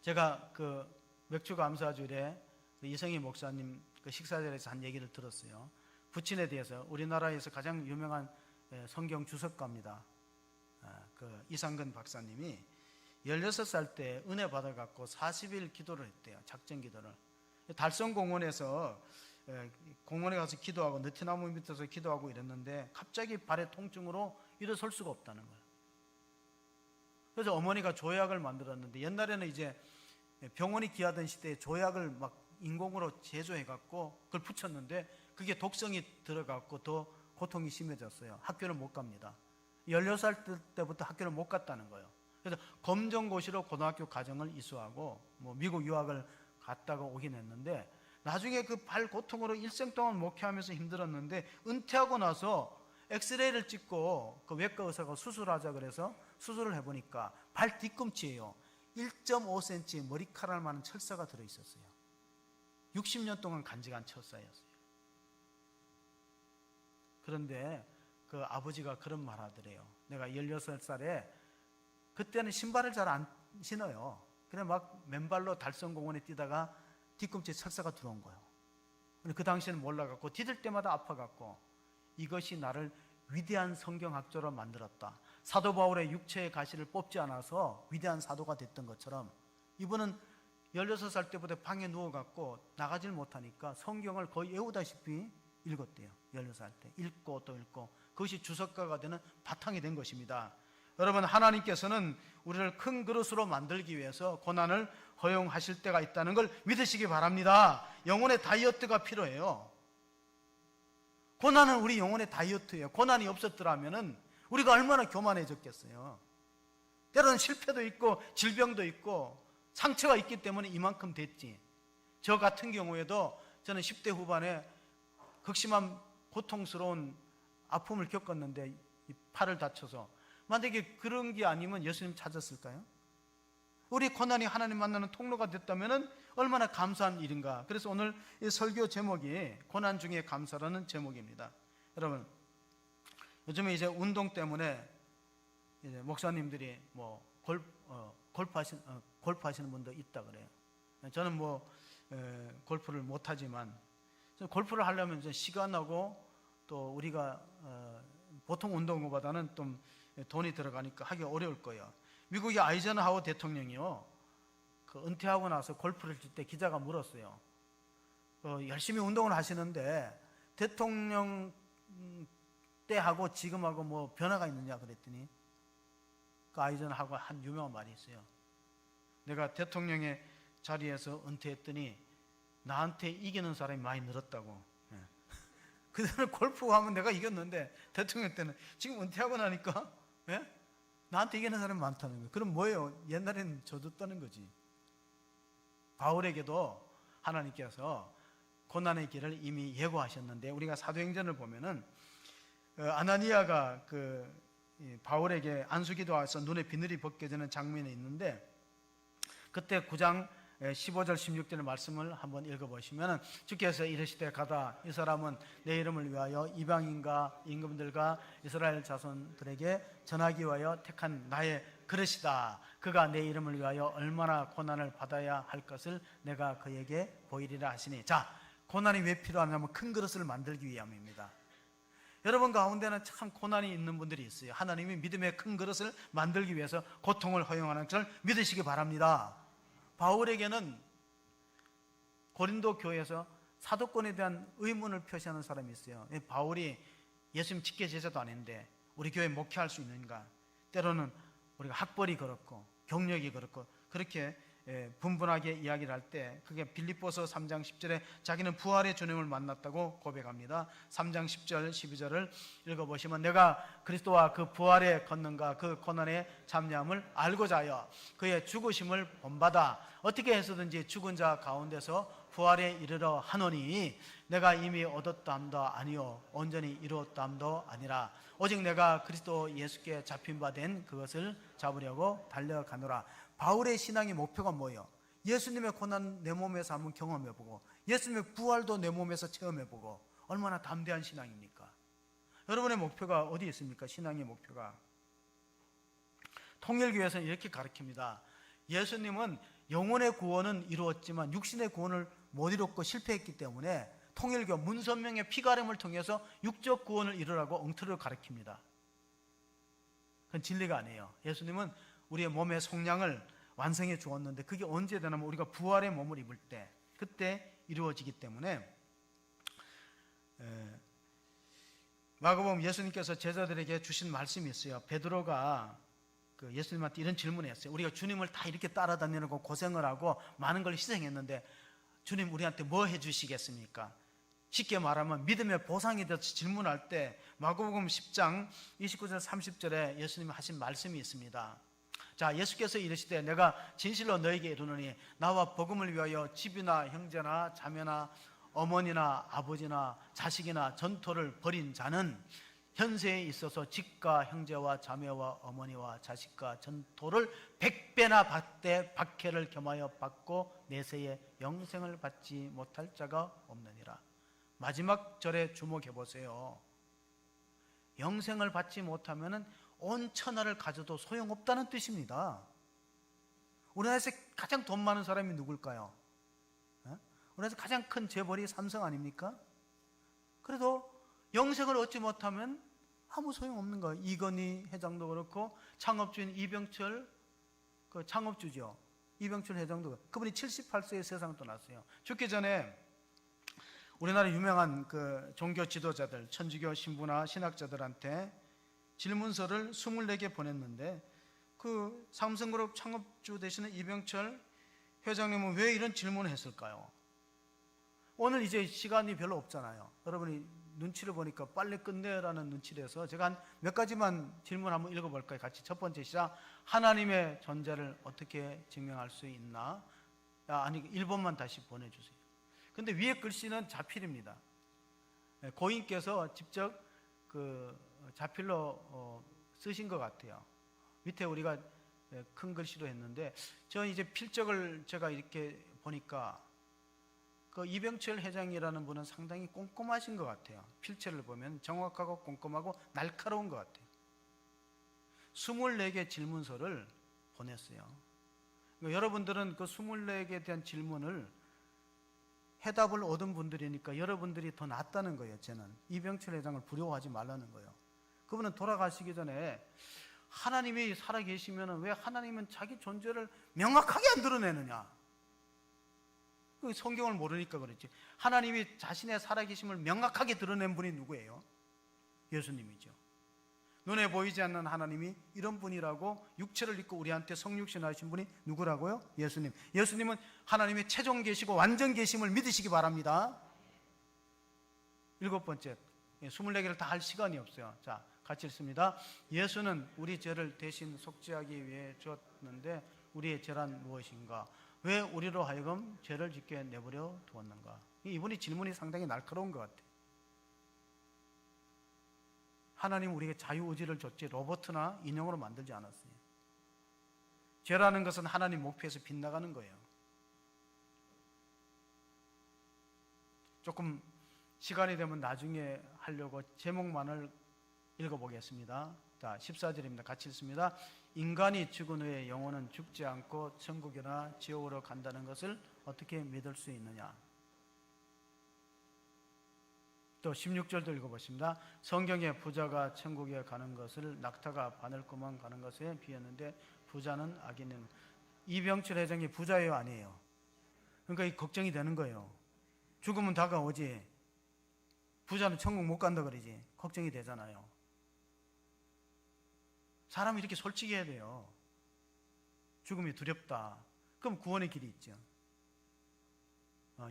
제가 그 맥주 감사주일에 이성희 목사님 그 식사자리에서 한 얘기를 들었어요. 부친에 대해서 우리나라에서 가장 유명한 성경 주석가입니다. 그 이상근 박사님이 16살 때 은혜 받아갖고 40일 기도를 했대요. 작전 기도를. 달성공원에서 공원에 가서 기도하고 느티나무 밑에서 기도하고 이랬는데 갑자기 발의 통증으로 일어설 수가 없다는 거예요. 그래서 어머니가 조약을 만들었는데 옛날에는 이제 병원이 귀하던 시대에 조약을 막 인공으로 제조해갖고 그걸 붙였는데 그게 독성이 들어갖고 더 고통이 심해졌어요. 학교를 못 갑니다. 16살 때부터 학교를 못 갔다는 거예요. 그래서 검정고시로 고등학교 과정을 이수하고 뭐 미국 유학을 갔다가 오긴 했는데 나중에 그 발 고통으로 일생 동안 목회하면서 힘들었는데 은퇴하고 나서 엑스레이를 찍고 그 외과 의사가 수술하자 그래서 수술을 해보니까 발 뒤꿈치에요 1.5cm 머리카락 많은 철사가 들어있었어요. 60년 동안 간직한 첫사였어요. 그런데 그 아버지가 그런 말 하더래요. 내가 16살에 그때는 신발을 잘 안 신어요. 그래 막 맨발로 달성공원에 뛰다가 뒤꿈치에 철사가 들어온 거예요. 그 당시에는 몰라갖고 디딜 때마다 아파갖고 이것이 나를 위대한 성경학자로 만들었다. 사도 바울의 육체의 가시를 뽑지 않아서 위대한 사도가 됐던 것처럼 이분은 16살 때부터 방에 누워갖고 나가질 못하니까 성경을 거의 외우다시피 읽었대요. 16살 때 읽고 또 읽고 그것이 주석가가 되는 바탕이 된 것입니다. 여러분, 하나님께서는 우리를 큰 그릇으로 만들기 위해서 고난을 허용하실 때가 있다는 걸 믿으시기 바랍니다. 영혼의 다이어트가 필요해요. 고난은 우리 영혼의 다이어트예요. 고난이 없었더라면 우리가 얼마나 교만해졌겠어요. 때로는 실패도 있고 질병도 있고 상처가 있기 때문에 이만큼 됐지. 저 같은 경우에도 저는 10대 후반에 극심한 고통스러운 아픔을 겪었는데 이 팔을 다쳐서 만약에 그런 게 아니면 예수님 찾았을까요? 우리 고난이 하나님 만나는 통로가 됐다면 얼마나 감사한 일인가. 그래서 오늘 이 설교 제목이 고난 중에 감사라는 제목입니다. 여러분, 요즘에 이제 운동 때문에 이제 목사님들이 뭐 골프하시는 분도 있다 그래요. 저는 골프를 못하지만 골프를 하려면 이제 시간하고 또 우리가 보통 운동보다는 좀 돈이 들어가니까 하기 어려울 거예요. 미국의 아이젠하워 대통령이요, 그 은퇴하고 나서 골프를 칠 때 기자가 물었어요. 열심히 운동을 하시는데 대통령 때하고 지금하고 뭐 변화가 있느냐 그랬더니 그 아이젠하워가 한 유명한 말이 있어요. 내가 대통령의 자리에서 은퇴했더니 나한테 이기는 사람이 많이 늘었다고. 그전에 골프하면 내가 이겼는데 대통령 때는 지금 은퇴하고 나니까 나한테 이기는 사람이 많다는 거예요. 그럼 뭐예요? 옛날에는 져줬다는 거지. 바울에게도 하나님께서 고난의 길을 이미 예고하셨는데 우리가 사도행전을 보면은 아나니아가 바울에게 안수기도 와서 눈에 비늘이 벗겨지는 장면이 있는데 그때 9장 15절 16절의 말씀을 한번 읽어보시면 주께서 이르시되 가다 이 사람은 내 이름을 위하여 이방인과 임금들과 이스라엘 자손들에게 전하기 위하여 택한 나의 그릇이다. 그가 내 이름을 위하여 얼마나 고난을 받아야 할 것을 내가 그에게 보이리라 하시니. 자, 고난이 왜 필요하냐면 큰 그릇을 만들기 위함입니다. 여러분 가운데는 참 고난이 있는 분들이 있어요. 하나님이 믿음의 큰 그릇을 만들기 위해서 고통을 허용하는 것을 믿으시기 바랍니다. 바울에게는 고린도 교회에서 사도권에 대한 의문을 표시하는 사람이 있어요. 바울이 예수님 직계 제자도 아닌데 우리 교회 목회할 수 있는가? 때로는 우리가 학벌이 그렇고 경력이 그렇고 그렇게 분분하게 이야기를 할 때 그게 빌립보서 3장 10절에 자기는 부활의 주님을 만났다고 고백합니다. 3장 10절 12절을 읽어보시면 내가 그리스도와 그 부활의 권능과 그 고난의 참여함을 알고자 하여 그의 죽으심을 본받아 어떻게 해서든지 죽은 자 가운데서 부활에 이르러 하노니 내가 이미 얻었다함도 아니요 온전히 이루었다함도 아니라 오직 내가 그리스도 예수께 잡힌 바 된 그것을 잡으려고 달려가노라. 바울의 신앙의 목표가 뭐예요? 예수님의 고난 내 몸에서 한번 경험해보고 예수님의 부활도 내 몸에서 체험해보고 얼마나 담대한 신앙입니까? 여러분의 목표가 어디 있습니까? 신앙의 목표가. 통일교회에서는 이렇게 가르칩니다. 예수님은 영혼의 구원은 이루었지만 육신의 구원을 못 이뤘고 실패했기 때문에 통일교 문선명의 피가름을 통해서 육적 구원을 이루라고 엉터리로 가르칩니다. 그건 진리가 아니에요. 예수님은 우리의 몸의 속량을 완성해 주었는데 그게 언제 되냐면 우리가 부활의 몸을 입을 때 그때 이루어지기 때문에 마가복음 예수님께서 제자들에게 주신 말씀이 있어요. 베드로가 예수님한테 이런 질문을 했어요. 우리가 주님을 다 이렇게 따라다니고 고생을 하고 많은 걸 희생했는데 주님 우리한테 뭐 해주시겠습니까? 쉽게 말하면 믿음의 보상에 대해서 질문할 때 마가복음 10장 29절 30절에 예수님이 하신 말씀이 있습니다. 자, 예수께서 이르시되 내가 진실로 너에게 이르노니 나와 복음을 위하여 집이나 형제나 자매나 어머니나 아버지나 자식이나 전토를 벌인 자는 현세에 있어서 집과 형제와 자매와 어머니와 자식과 전토를 100배나 받되 박해를 겸하여 받고 내세에 영생을 받지 못할 자가 없느니라. 마지막 절에 주목해 보세요. 영생을 받지 못하면 온 천하를 가져도 소용없다는 뜻입니다. 우리나라에서 가장 돈 많은 사람이 누굴까요? 우리나라에서 가장 큰 재벌이 삼성 아닙니까? 그래도 영생을 얻지 못하면 아무 소용없는 거예요. 이건희 회장도 그렇고 창업주인 이병철 그 창업주죠. 이병철 회장도 그분이 78세에 세상 떠났어요. 죽기 전에 우리나라 유명한 그 종교 지도자들, 천주교 신부나 신학자들한테 질문서를 24개 보냈는데 그 삼성그룹 창업주 되시는 이병철 회장님은 왜 이런 질문을 했을까요? 오늘 이제 시간이 별로 없잖아요. 여러분이 눈치를 보니까 빨리 끝내라는 눈치를 해서 제가 한 몇 가지만 질문 한번 읽어볼까요? 같이. 첫 번째 시작. 하나님의 존재를 어떻게 증명할 수 있나? 아니 1번만 다시 보내주세요. 근데 위에 글씨는 자필입니다. 고인께서 직접 그 자필로 쓰신 것 같아요. 밑에 우리가 큰 글씨로 했는데 저 이제 필적을 제가 이렇게 보니까 그 이병철 회장이라는 분은 상당히 꼼꼼하신 것 같아요. 필체를 보면 정확하고 꼼꼼하고 날카로운 것 같아요. 24개 질문서를 보냈어요. 그러니까 여러분들은 그 24개에 대한 질문을 해답을 얻은 분들이니까 여러분들이 더 낫다는 거예요. 저는 이병철 회장을 부러워하지 말라는 거예요. 그분은 돌아가시기 전에 하나님이 살아계시면 왜 하나님은 자기 존재를 명확하게 안 드러내느냐? 성경을 모르니까 그렇지. 하나님이 자신의 살아계심을 명확하게 드러낸 분이 누구예요? 예수님이죠. 눈에 보이지 않는 하나님이 이런 분이라고 육체를 입고 우리한테 성육신 하신 분이 누구라고요? 예수님. 예수님은 하나님의 최종 계시고 완전 계심을 믿으시기 바랍니다. 7번째, 24개를 다 할 시간이 없어요. 자, 같이 읽습니다. 예수는 우리 죄를 대신 속죄하기 위해 주었는데 우리의 죄란 무엇인가? 왜 우리로 하여금 죄를 짓게 내버려 두었는가? 이분이 질문이 상당히 날카로운 것 같아요. 하나님 우리에게 자유의지를 줬지 로봇이나 인형으로 만들지 않았어요. 죄라는 것은 하나님 목표에서 빗나가는 거예요. 조금 시간이 되면 나중에 하려고 제목만을 읽어보겠습니다. 자, 14절입니다. 같이 읽습니다. 인간이 죽은 후에 영혼은 죽지 않고 천국이나 지옥으로 간다는 것을 어떻게 믿을 수 있느냐? 또 16절도 읽어보십니다. 성경에 부자가 천국에 가는 것을 낙타가 바늘구멍 가는 것에 비했는데 부자는 악인은. 이병철 회장이 부자예요, 아니에요? 그러니까 이 걱정이 되는 거예요. 죽으면 다가오지. 부자는 천국 못 간다 그러지. 걱정이 되잖아요. 사람이 이렇게 솔직히 해야 돼요. 죽음이 두렵다. 그럼 구원의 길이 있죠.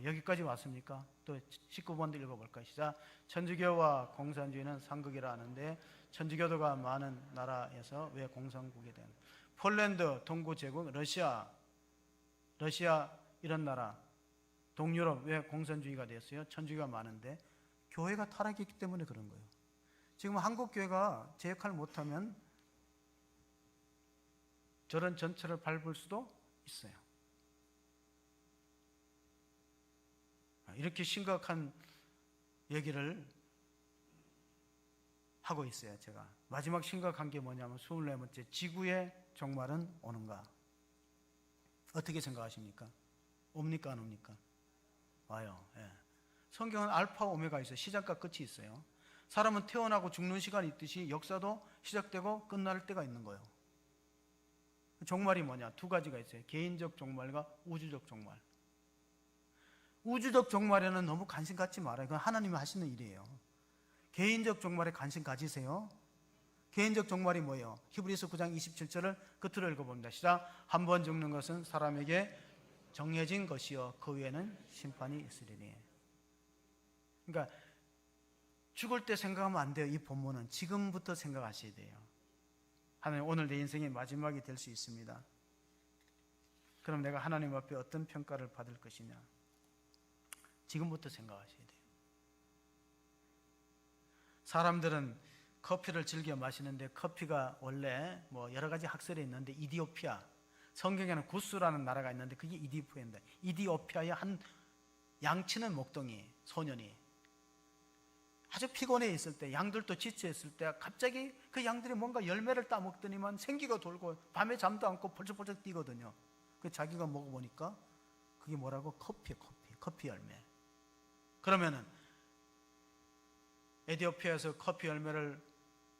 여기까지 왔습니까? 또 19번도 읽어볼까요? 시작. 천주교와 공산주의는 상극이라 하는데 천주교도가 많은 나라에서 왜 공산국이 된? 폴란드, 동구제국, 러시아 이런 나라, 동유럽 왜 공산주의가 됐어요? 천주교가 많은데 교회가 타락했기 때문에 그런 거예요. 지금 한국 교회가 제 역할을 못하면 저런 전철을 밟을 수도 있어요. 이렇게 심각한 얘기를 하고 있어요. 제가 마지막 심각한 게 뭐냐면 24번째, 지구의 종말은 오는가? 어떻게 생각하십니까? 옵니까 안 옵니까? 와요. 예. 성경은 알파 오메가 있어요. 시작과 끝이 있어요. 사람은 태어나고 죽는 시간이 있듯이 역사도 시작되고 끝날 때가 있는 거예요. 종말이 뭐냐? 두 가지가 있어요. 개인적 종말과 우주적 종말. 우주적 종말에는 너무 관심 갖지 말아요. 그건 하나님이 하시는 일이에요. 개인적 종말에 관심 가지세요. 개인적 종말이 뭐예요? 히브리서 9장 27절을 끝으로 읽어봅니다. 시작. 한 번 죽는 것은 사람에게 정해진 것이요 그 후에는 심판이 있으리니. 그러니까 죽을 때 생각하면 안 돼요. 이 본문은 지금부터 생각하셔야 돼요. 하나님, 오늘 내 인생의 마지막이 될 수 있습니다. 그럼 내가 하나님 앞에 어떤 평가를 받을 것이냐? 지금부터 생각하셔야 돼요. 사람들은 커피를 즐겨 마시는데 커피가 원래 뭐 여러 가지 학설이 있는데 이디오피아, 성경에는 구스라는 나라가 있는데 그게 이디오피아인데, 이디오피아의 한 양치는 목동이 소년이 아주 피곤해 있을 때, 양들도 지쳐 있을 때 갑자기 그 양들이 뭔가 열매를 따먹더니만 생기가 돌고 밤에 잠도 않고 벌쩍벌쩍 뛰거든요. 그 자기가 먹어보니까 그게 뭐라고? 커피 열매. 그러면은 에티오피아에서 커피 열매를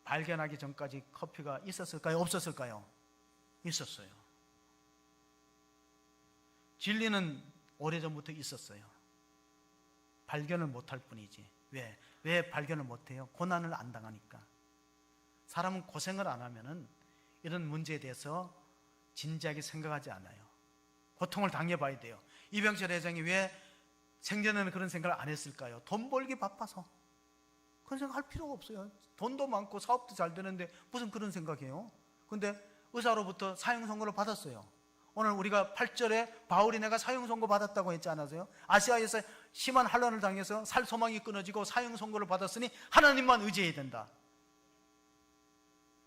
발견하기 전까지 커피가 있었을까요? 없었을까요? 있었어요. 진리는 오래전부터 있었어요. 발견을 못할 뿐이지. 왜 발견을 못해요? 고난을 안 당하니까. 사람은 고생을 안 하면은 이런 문제에 대해서 진지하게 생각하지 않아요. 고통을 당해봐야 돼요. 이병철 회장이 왜 생전에는 그런 생각을 안 했을까요? 돈 벌기 바빠서. 그런 생각 할 필요가 없어요. 돈도 많고 사업도 잘 되는데 무슨 그런 생각이에요? 근데 의사로부터 사형 선고를 받았어요. 오늘 우리가 8절에 바울이 내가 사형 선고 받았다고 했지 않았어요? 아시아에서 심한 환난을 당해서 살 소망이 끊어지고 사형 선고를 받았으니 하나님만 의지해야 된다.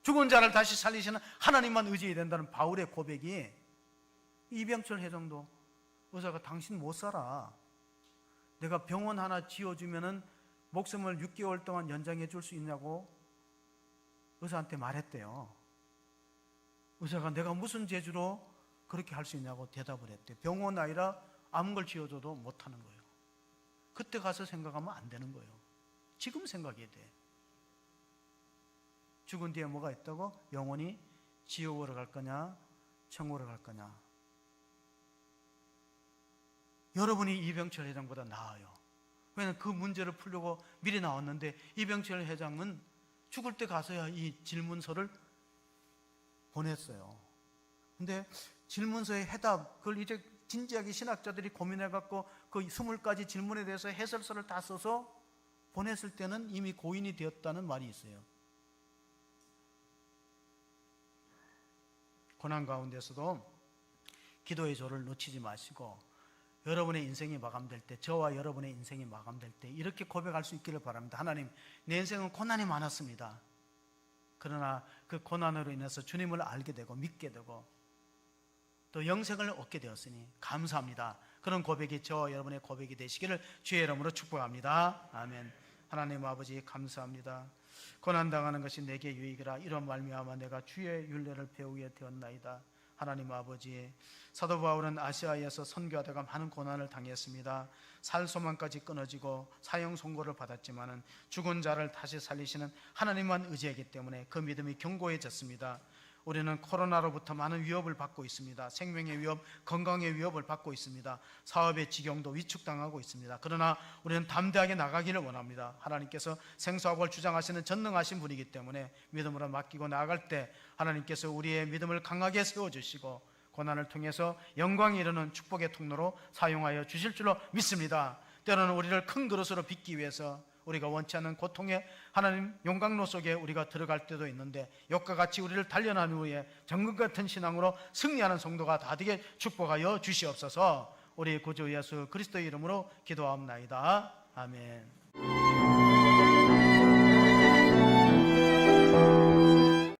죽은 자를 다시 살리시는 하나님만 의지해야 된다는 바울의 고백이, 이병철 회장도 의사가 당신 못 살아. 내가 병원 하나 지어주면은 목숨을 6개월 동안 연장해 줄 수 있냐고 의사한테 말했대요. 의사가 내가 무슨 재주로 그렇게 할 수 있냐고 대답을 했대요. 병원 아니라 아무 걸 지어줘도 못하는 거예요. 그때 가서 생각하면 안 되는 거예요. 지금 생각해야 돼. 죽은 뒤에 뭐가 있다고? 영원히 지옥으로 갈 거냐 천국으로 갈 거냐. 여러분이 이병철 회장보다 나아요. 왜냐하면 그 문제를 풀려고 미리 나왔는데 이병철 회장은 죽을 때 가서야 이 질문서를 보냈어요. 근데 질문서의 해답, 그걸 이제 진지하게 신학자들이 고민해갖고 그 20가지 질문에 대해서 해설서를 다 써서 보냈을 때는 이미 고인이 되었다는 말이 있어요. 고난 가운데서도 기도의 조를 놓치지 마시고, 여러분의 인생이 마감될 때, 저와 여러분의 인생이 마감될 때 이렇게 고백할 수 있기를 바랍니다. 하나님, 내 인생은 고난이 많았습니다. 그러나 그 고난으로 인해서 주님을 알게 되고 믿게 되고 또 영생을 얻게 되었으니 감사합니다. 그런 고백이 저와 여러분의 고백이 되시기를 주의 이름으로 축복합니다. 아멘. 하나님 아버지 감사합니다. 고난당하는 것이 내게 유익이라. 이런 말미암아 내가 주의 율례를 배우게 되었나이다. 하나님 아버지, 사도 바울은 아시아에서 선교하다가 많은 고난을 당했습니다. 살 소망까지 끊어지고 사형 선고를 받았지만은 죽은 자를 다시 살리시는 하나님만 의지하기 때문에 그 믿음이 견고해졌습니다. 우리는 코로나로부터 많은 위협을 받고 있습니다. 생명의 위협, 건강의 위협을 받고 있습니다. 사업의 지경도 위축당하고 있습니다. 그러나 우리는 담대하게 나가기를 원합니다. 하나님께서 생사학을 주장하시는 전능하신 분이기 때문에 믿음으로 맡기고 나아갈 때 하나님께서 우리의 믿음을 강하게 세워주시고 고난을 통해서 영광이 이르는 축복의 통로로 사용하여 주실 줄로 믿습니다. 때로는 우리를 큰 그릇으로 빚기 위해서 우리가 원치 않는 고통의 하나님 용광로 속에 우리가 들어갈 때도 있는데, 욕과 같이 우리를 단련한 후에 정금 같은 신앙으로 승리하는 성도가 다 되게 축복하여 주시옵소서. 우리 구주 예수 그리스도의 이름으로 기도하옵나이다. 아멘.